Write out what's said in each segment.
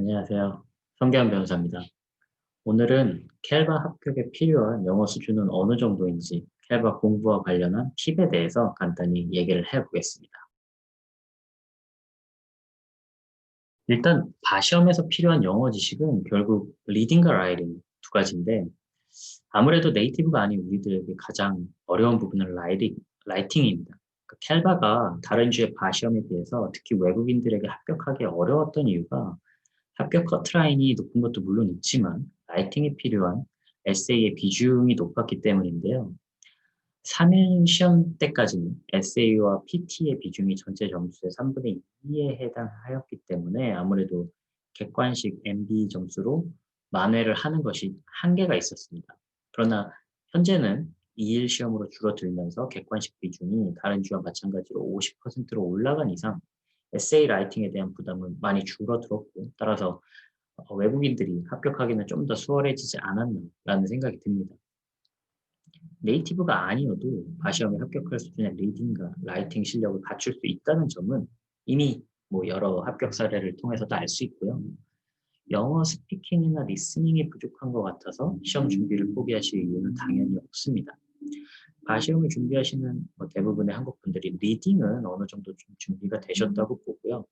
안녕하세요. 성계한 변호사입니다. 오늘은 캘바 합격에 필요한 영어 수준은 어느 정도인지 캘바 공부와 관련한 팁에 대해서 간단히 얘기를 해보겠습니다. 일단 바시험에서 필요한 영어 지식은 결국 리딩과 라이팅 두 가지인데 아무래도 네이티브가 아닌 우리들에게 가장 어려운 부분은 라이팅입니다. 캘바가 다른 주의 바시험에 비해서 특히 외국인들에게 합격하기 어려웠던 이유가 합격 커트라인이 높은 것도 물론 있지만 라이팅에 필요한 에세이의 비중이 높았기 때문인데요. 3일 시험 때까지는 에세이와 PT의 비중이 전체 점수의 3분의 2에 해당하였기 때문에 아무래도 객관식 MB 점수로 만회를 하는 것이 한계가 있었습니다. 그러나 현재는 2일 시험으로 줄어들면서 객관식 비중이 다른 주와 마찬가지로 50%로 올라간 이상 에세이 라이팅에 대한 부담은 많이 줄어들었고 따라서 외국인들이 합격하기는 좀 더 수월해지지 않았나라는 생각이 듭니다. 네이티브가 아니어도 바시험에 합격할 수준의 리딩과 라이팅 실력을 갖출 수 있다는 점은 이미 여러 합격 사례를 통해서도 알 수 있고요. 영어 스피킹이나 리스닝이 부족한 것 같아서 시험 준비를 포기하실 이유는 당연히 없습니다. 바시험을 준비하시는 대부분의 한국 분들이 리딩은 어느 정도 좀 준비가 되셨다고 보고요.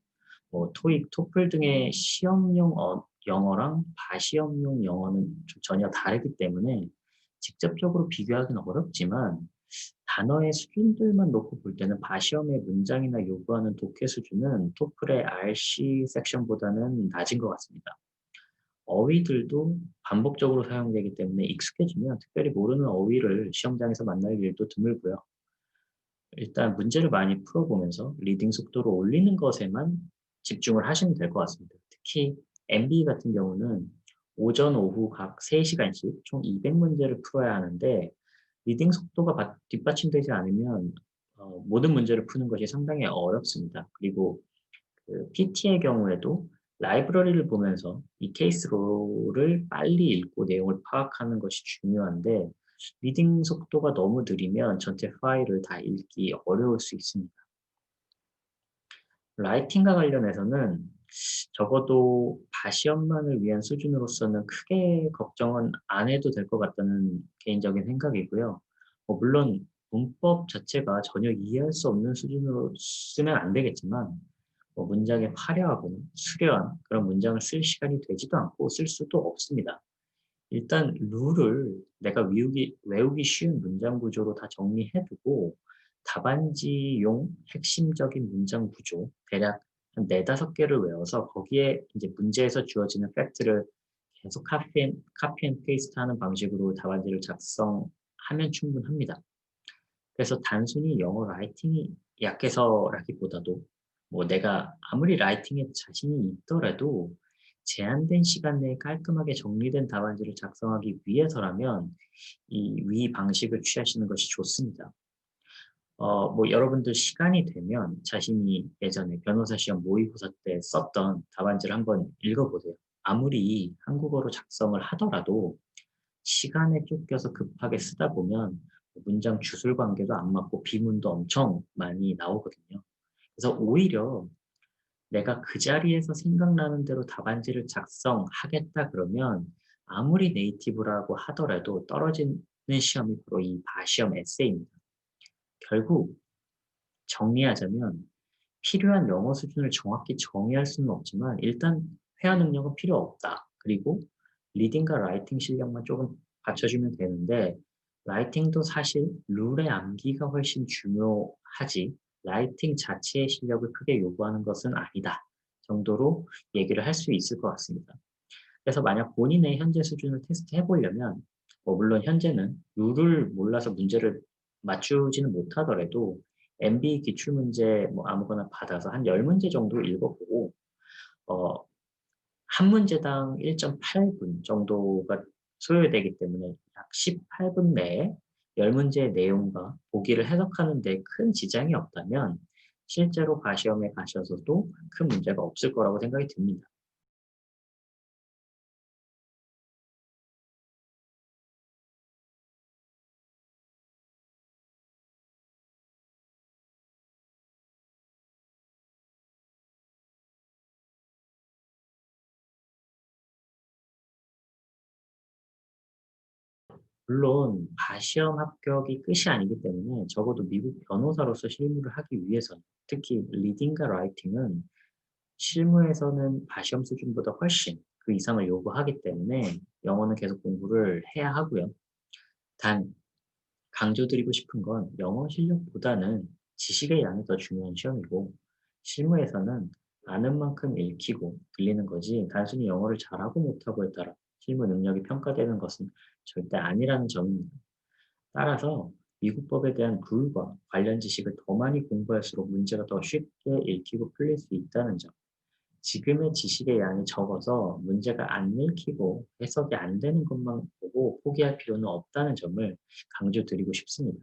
토익, 토플 등의 시험용 영어랑 바시험용 영어는 좀 전혀 다르기 때문에 직접적으로 비교하기는 어렵지만 단어의 수준들만 놓고 볼 때는 바시험의 문장이나 요구하는 독해 수준은 토플의 RC 섹션보다는 낮은 것 같습니다. 어휘들도 반복적으로 사용되기 때문에 익숙해지면 특별히 모르는 어휘를 시험장에서 만날 일도 드물고요. 일단 문제를 많이 풀어보면서 리딩 속도를 올리는 것에만 집중을 하시면 될 것 같습니다. 특히 MB 같은 경우는 오전, 오후 각 3시간씩 총 200문제를 풀어야 하는데 리딩 속도가 뒷받침되지 않으면 모든 문제를 푸는 것이 상당히 어렵습니다. 그리고 그 PT의 경우에도 라이브러리를 보면서 이 케이스로를 빨리 읽고 내용을 파악하는 것이 중요한데 리딩 속도가 너무 느리면 전체 파일을 다 읽기 어려울 수 있습니다. 라이팅과 관련해서는 적어도 바시험만을 위한 수준으로서는 크게 걱정은 안 해도 될 것 같다는 개인적인 생각이고요. 물론 문법 자체가 전혀 이해할 수 없는 수준으로 쓰면 안 되겠지만 문장에 화려하고 수려한 그런 문장을 쓸 시간이 되지도 않고 쓸 수도 없습니다. 일단 룰을 내가 외우기 쉬운 문장 구조로 다 정리해두고 답안지용 핵심적인 문장 구조 대략 한 네다섯 개를 외워서 거기에 이제 문제에서 주어지는 팩트를 계속 카피 앤 페이스트 하는 방식으로 답안지를 작성하면 충분합니다. 그래서 단순히 영어 라이팅이 약해서라기보다도 내가 아무리 라이팅에 자신이 있더라도 제한된 시간 내에 깔끔하게 정리된 답안지를 작성하기 위해서라면 이 위 방식을 취하시는 것이 좋습니다. 여러분들 시간이 되면 자신이 예전에 변호사 시험 모의고사 때 썼던 답안지를 한번 읽어보세요. 아무리 한국어로 작성을 하더라도 시간에 쫓겨서 급하게 쓰다 보면 문장 주술 관계도 안 맞고 비문도 엄청 많이 나오거든요. 그래서 오히려 내가 그 자리에서 생각나는 대로 답안지를 작성하겠다 그러면 아무리 네이티브라고 하더라도 떨어지는 시험이 바로 이 바시험 에세이입니다. 결국 정리하자면 필요한 영어 수준을 정확히 정의할 수는 없지만 일단 회화 능력은 필요 없다. 그리고 리딩과 라이팅 실력만 조금 받쳐주면 되는데 라이팅도 사실 룰의 암기가 훨씬 중요하지 라이팅 자체의 실력을 크게 요구하는 것은 아니다 정도로 얘기를 할 수 있을 것 같습니다. 그래서 만약 본인의 현재 수준을 테스트해 보려면 물론 현재는 룰을 몰라서 문제를 맞추지는 못하더라도 MB 기출문제 아무거나 받아서 한 10문제 정도 읽어보고 어, 한 문제당 1.8분 정도가 소요되기 때문에 약 18분 내에 10문제의 내용과 보기를 해석하는 데 큰 지장이 없다면 실제로 바시험에 가셔서도 큰 문제가 없을 거라고 생각이 듭니다. 물론 바시험 합격이 끝이 아니기 때문에 적어도 미국 변호사로서 실무를 하기 위해서는, 특히 리딩과 라이팅은 실무에서는 바시험 수준보다 훨씬 그 이상을 요구하기 때문에 영어는 계속 공부를 해야 하고요. 단 강조드리고 싶은 건 영어 실력보다는 지식의 양이 더 중요한 시험이고, 실무에서는 아는 만큼 읽히고 들리는 거지 단순히 영어를 잘하고 못하고에 따라 실무 능력이 평가되는 것은 절대 아니라는 점입니다. 따라서 미국법에 대한 룰과 관련 지식을 더 많이 공부할수록 문제가 더 쉽게 읽히고 풀릴 수 있다는 점, 지금의 지식의 양이 적어서 문제가 안 읽히고 해석이 안 되는 것만 보고 포기할 필요는 없다는 점을 강조드리고 싶습니다.